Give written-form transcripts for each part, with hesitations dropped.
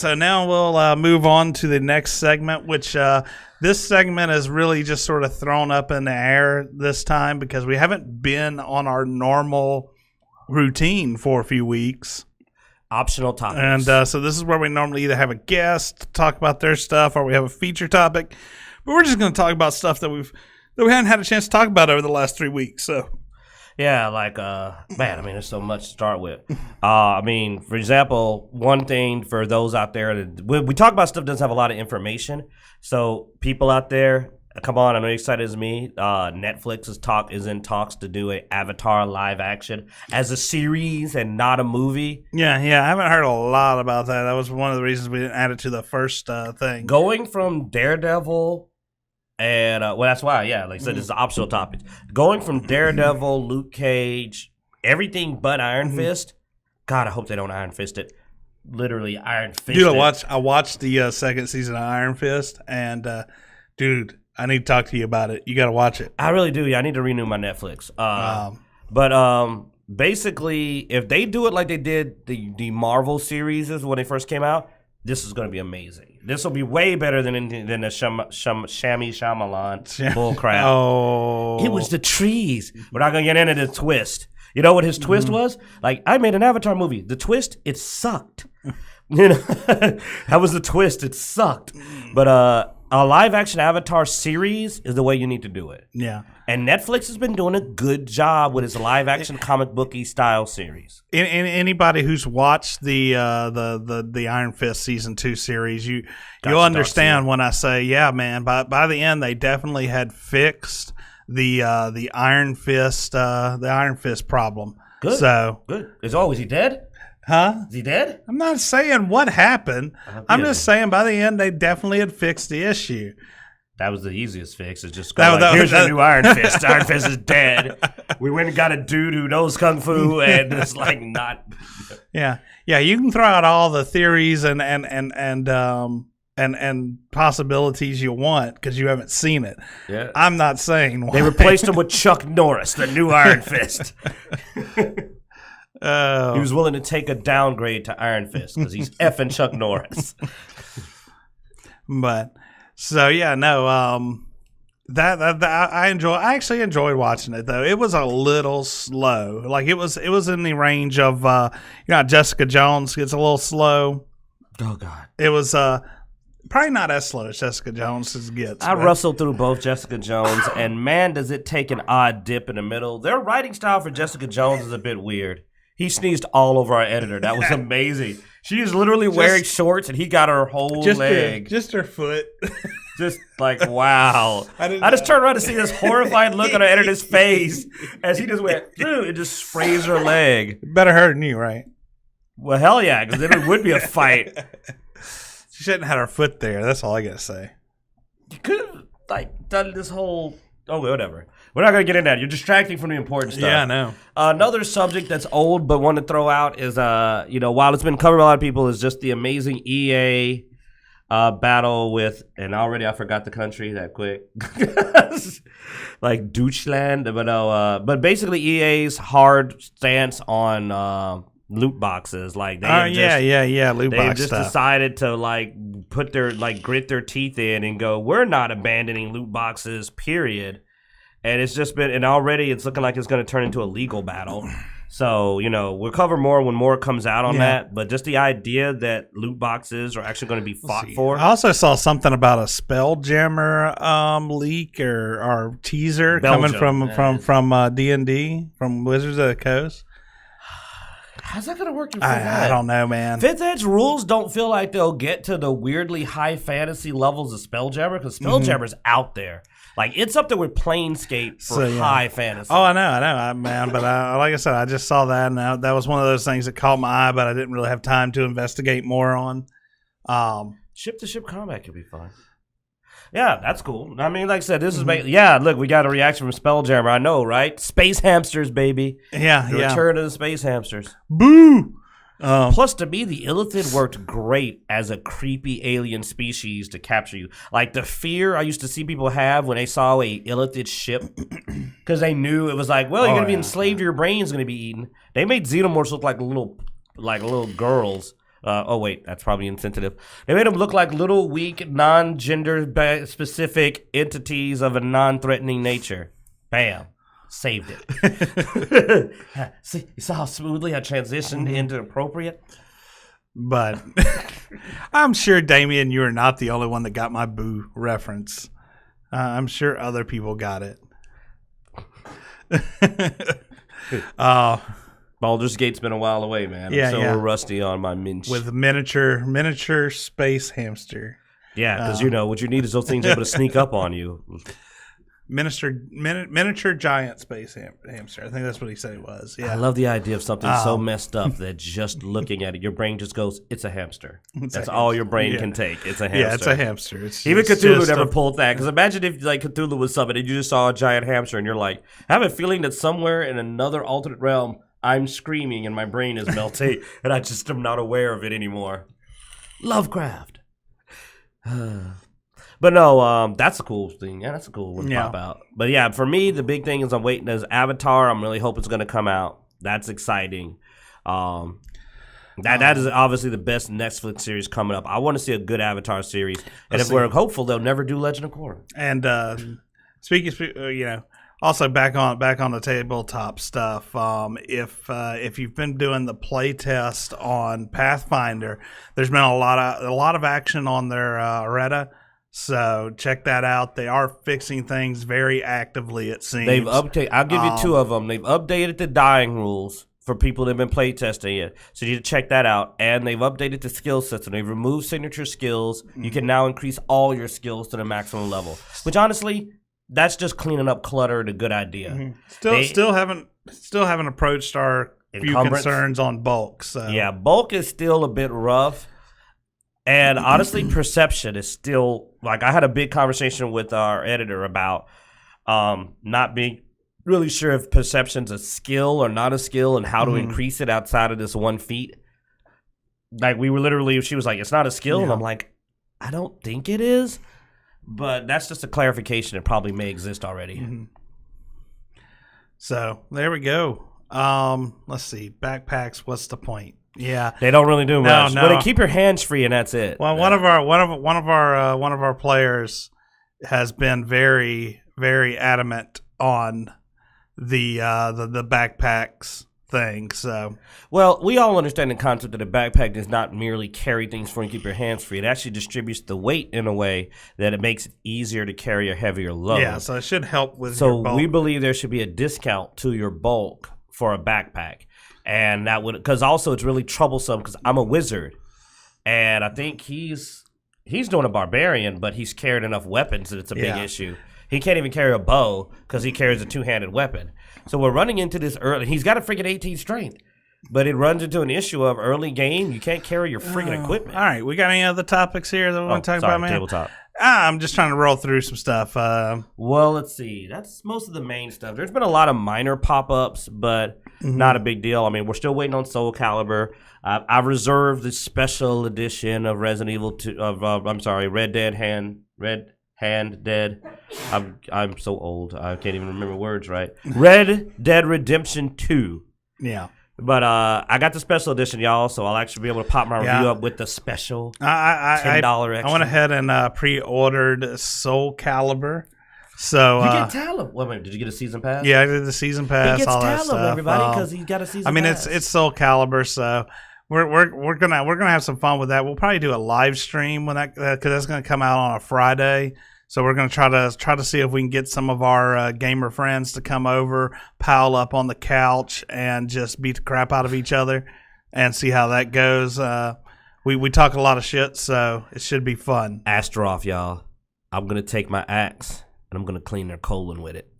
so now we'll move on to the next segment, which this segment is really just sort of thrown up in the air this time because we haven't been on our normal routine for a few weeks. Optional topics. And so this is where we normally either have a guest talk about their stuff or we have a feature topic. But we're just going to talk about stuff that we haven't had a chance to talk about over the last 3 weeks. So. Yeah, like, man, I mean, there's so much to start with. I mean, for example, one thing for those out there, we talk about stuff that doesn't have a lot of information. So people out there, come on, I'm excited as me. Netflix is in talks to do an Avatar live action as a series and not a movie. Yeah, I haven't heard a lot about that. That was one of the reasons we didn't add it to the first thing. Going from Daredevil... And, well, that's why, yeah, like I said, this is an optional topic. Going from Daredevil, Luke Cage, everything but Iron Fist. God, I hope they don't Iron Fist it. Literally Iron Fist Dude, I watched the second season of Iron Fist, and, dude, I need to talk to you about it. You got to watch it. I really do. Yeah, I need to renew my Netflix. But basically, if they do it like they did the Marvel series when they first came out, this is going to be amazing. This will be way better than the Shammy Shyamalan bull crap. Oh. It was the trees. We're not going to get into the twist. You know what his twist was? Like, I made an Avatar movie. The twist, it sucked. You know, that was the twist. It sucked. But a live-action Avatar series is the way you need to do it. Yeah. And Netflix has been doing a good job with its live-action comic booky style series. Anybody who's watched the Iron Fist season 2 series, you'll understand when I say, yeah, man. By the end, they definitely had fixed the Iron Fist problem. Good. So good. Was he dead? Huh? Is he dead? I'm not saying what happened. I'm just saying by the end they definitely had fixed the issue. That was the easiest fix. It's just here's your new Iron Fist. Iron Fist is dead. We went and got a dude who knows kung fu and it's like not. Yeah. You can throw out all the theories and possibilities you want because you haven't seen it. Yeah. I'm not saying why. They replaced him with Chuck Norris, the new Iron Fist. He was willing to take a downgrade to Iron Fist because he's effing Chuck Norris. But so yeah, no, that I actually enjoyed watching it though. It was a little slow. Like it was in the range of Jessica Jones gets a little slow. Oh God. It was probably not as slow as Jessica Jones gets. I wrestled through both Jessica Jones, and man, does it take an odd dip in the middle. Their writing style for Jessica Jones is a bit weird. He sneezed all over our editor. That was amazing. She is literally wearing shorts, and he got her whole leg. Just her foot. Just like, wow. I just turned around to see this horrified look on our editor's face as he just went through and just sprays her leg. Better her than you, right? Well, hell yeah, because then it would be a fight. She shouldn't have had her foot there. That's all I got to say. You could have, done this whole... Oh, whatever. We're not going to get into that. You're distracting from the important stuff. Yeah, I know. Another subject that's old but want to throw out is, while it's been covered by a lot of people, is just the amazing EA battle with, and already I forgot the country that quick, like Deutschland. But basically EA's hard stance on loot boxes. Like they loot they've box just stuff. decided to put their grit their teeth in and go, we're not abandoning loot boxes, period. And it's just been, and already it's looking like it's going to turn into a legal battle. So, we'll cover more when more comes out on that. But just the idea that loot boxes are actually going to be fought for. I also saw something about a Spelljammer leak or teaser coming from D&D, from Wizards of the Coast. How's that going to work? I don't know, man. 5th Edge rules don't feel like they'll get to the weirdly high fantasy levels of Spelljammer because Spelljammer's out there. Like, it's up there with Planescape for high fantasy. Oh, I know, man. But like I said, I just saw that, and that was one of those things that caught my eye, but I didn't really have time to investigate more on. Ship-to-ship combat could be fun. Yeah, that's cool. I mean, like I said, this is... look, we got a reaction from Spelljammer. I know, right? Space hamsters, baby. Yeah, the return of the space hamsters. Boo! Plus, to me, the Illithid worked great as a creepy alien species to capture you. Like, the fear I used to see people have when they saw a Illithid ship, because they knew it was like, well, you're going to be enslaved, your brain's going to be eaten. They made xenomorphs look like little girls Oh, wait, that's probably insensitive. They made them look like little, weak, non-gender specific entities of a non-threatening nature. Bam. Saved it. See, you saw how smoothly I transitioned into appropriate? But I'm sure, Damien, you are not the only one that got my boo reference. I'm sure other people got it. Baldur's Gate's been a while away, man. I'm so rusty on my minch. With miniature space hamster. Yeah, because what you need is those things able to sneak up on you. Miniature giant space hamster. I think that's what he said it was. Yeah. I love the idea of something so messed up that just looking at it, your brain just goes, "It's a hamster." That's all your brain can take. It's a hamster. Yeah, it's a hamster. Even Cthulhu never pulled that. Because imagine if like Cthulhu was something and you just saw a giant hamster and you're like, I have a feeling that somewhere in another alternate realm, I'm screaming and my brain is melting and I just am not aware of it anymore. Lovecraft. But no, that's a cool thing. Yeah, that's a cool one to pop out. But yeah, for me, the big thing is I'm waiting as Avatar. I'm really hoping it's going to come out. That's exciting. That is obviously the best Netflix series coming up. I want to see a good Avatar series. And if we're hopeful, they'll never do Legend of Korra. And speaking, also back on the tabletop stuff. If you've been doing the play test on Pathfinder, there's been a lot of action on their Errata. So check that out. They are fixing things very actively, it seems. They've updated. I'll give you two of them. They've updated the dying rules for people that have been play testing it. So you need to check that out. And they've updated the skill system. They've removed signature skills. Mm-hmm. You can now increase all your skills to the maximum level. Which honestly, that's just cleaning up clutter and a good idea. Mm-hmm. Still haven't approached our few concerns on bulk. So yeah, bulk is still a bit rough. And honestly, perception is still, like, I had a big conversation with our editor about not being really sure if perception's a skill or not a skill and how to increase it outside of this 1 feat. Like, she was like, it's not a skill. Yeah. And I'm like, I don't think it is. But that's just a clarification. It probably may exist already. Mm-hmm. So, there we go. Let's see. Backpacks, what's the point? Yeah, they don't really do much. No. Well, they keep your hands free, and that's it. Well, one of our players has been very, very adamant on the backpacks thing. So, well, we all understand the concept that a backpack does not merely carry things for you and keep your hands free. It actually distributes the weight in a way that it makes it easier to carry a heavier load. Yeah, so it should help with your bulk. So we believe there should be a discount to your bulk for a backpack. And that would, because also it's really troublesome because I'm a wizard, and I think he's doing a barbarian, but he's carried enough weapons that it's a big issue. He can't even carry a bow because he carries a two-handed weapon. So we're running into this early. He's got a freaking 18 strength, but it runs into an issue of early game. You can't carry your freaking equipment. All right, we got any other topics here that we want to talk about, man? Tabletop. I'm just trying to roll through some stuff. Well, let's see. That's most of the main stuff. There's been a lot of minor pop-ups, but not a big deal. I mean, we're still waiting on Soul Calibur. I've reserved the special edition of Resident Evil 2. Red Hand Dead. I'm so old. I can't even remember words right. Red Dead Redemption 2. Yeah. But I got the special edition, y'all, so I'll actually be able to pop my review up with the special $10 extra. I went ahead and pre-ordered Soul Calibur. So you get Talon. Wait a minute, did you get a season pass? Yeah, I did the season pass. He gets all Talon, that stuff. Everybody, because he's got a season pass. I mean, it's Soul Calibur, so we're gonna have some fun with that. We'll probably do a live stream when that because that's gonna come out on a Friday. So we're going to try to see if we can get some of our gamer friends to come over, pile up on the couch, and just beat the crap out of each other, and see how that goes. We talk a lot of shit, so it should be fun. Astaroth, y'all. I'm going to take my axe, and I'm going to clean their colon with it.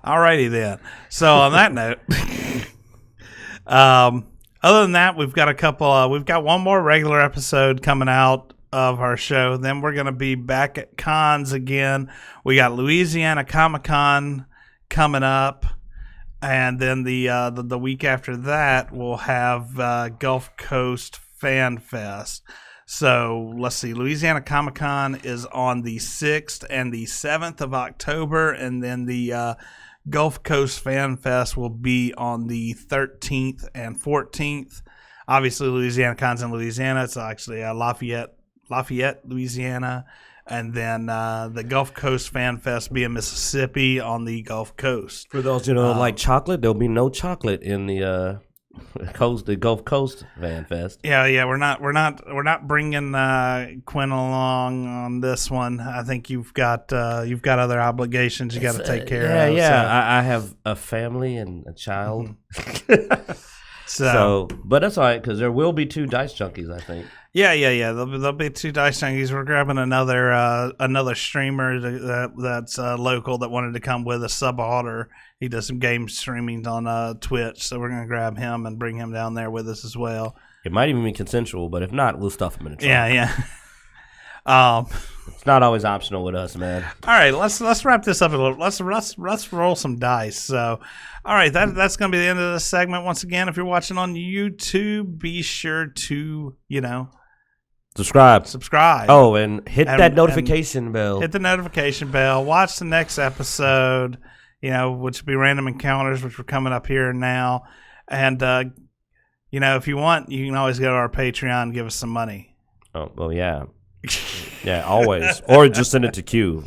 Alrighty then. So on that note, other than that, we've got a couple. We've got one more regular episode coming out of our show. Then we're going to be back at cons again. We got Louisiana Comic-Con coming up, and then the week after that we'll have Gulf Coast Fan Fest. So let's see, Louisiana Comic-Con is on the 6th and the 7th of October, and then the Gulf Coast Fan Fest will be on the 13th and 14th. obviously Louisiana Con's in Louisiana. It's actually Lafayette, Louisiana. And then the Gulf Coast Fan Fest be in Mississippi on the Gulf Coast. For those who don't like chocolate, there'll be no chocolate in the Gulf Coast Fan Fest. Yeah, we're not bringing Quinn along on this one. I think you've got other obligations you got to take care of. Yeah, so. I have a family and a child. Mm-hmm. So, but that's all right because there will be 2 Dicejunkies, I think. Yeah. There'll be 2 Dicejunkies. We're grabbing another streamer that's local that wanted to come with us, Sub Otter. He does some game streaming on Twitch, so we're gonna grab him and bring him down there with us as well. It might even be consensual, but if not, we'll stuff him in a trunk. Yeah. It's not always optional with us, man. All right, let's wrap this up a little. Let's roll some dice. So, all right, that's going to be the end of this segment. Once again, if you're watching on YouTube, be sure to subscribe. Oh, and hit that notification bell. Hit the notification bell. Watch the next episode. Which will be Random Encounters, which we're coming up here now. And if you want, you can always go to our Patreon and give us some money. Oh, well, yeah. Yeah, always. Or just send it to Q.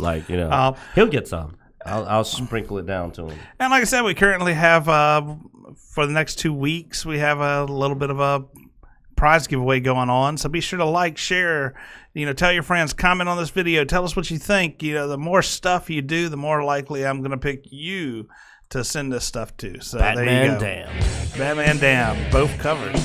He'll get some. I'll sprinkle it down to him. And like I said, we currently have, for the next 2 weeks, we have a little bit of a prize giveaway going on. So be sure to like, share, tell your friends, comment on this video. Tell us what you think. The more stuff you do, the more likely I'm going to pick you to send this stuff to. So there you go. Damn. Batman Damn. Both covered.